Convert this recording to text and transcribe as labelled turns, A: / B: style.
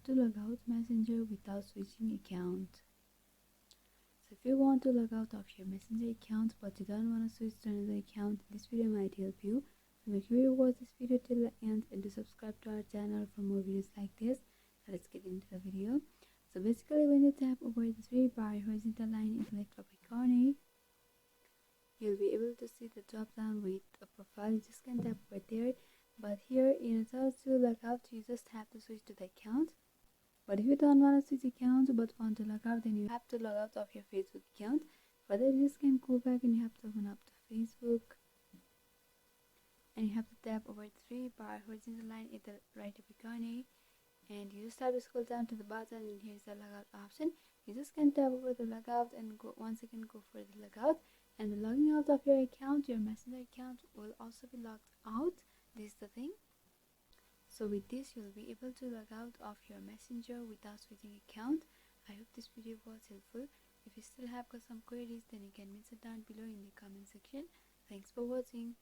A: to log out Messenger without switching account. So if you want to log out of your Messenger account but you don't want to switch to another account, this video might help you. So make sure you watch this video till the end and do subscribe to our channel for more videos like this. So let's get into the video. So basically, when you tap over the three bar horizontal line in the left upper corner, you'll be able to see the drop down with a profile. You just can tap over there, but here in order to log out, you just have to switch to the account. But if you don't want to switch account but want to log out, then you have to log out of your Facebook account. For that, you just can go back and you have to open up the Facebook, and you have to tap over the three bar horizontal line at the right upper corner, and you just have to scroll down to the bottom, and here's the logout option. You just can tap over the logout and go once again go for the logout, and the logging out of your account, your Messenger account will also be logged out. This is the thing. So with this, you'll be able to log out of your Messenger without switching account. I hope this video was helpful. If you still have got some queries, then you can mention down below in the comment section. Thanks for watching.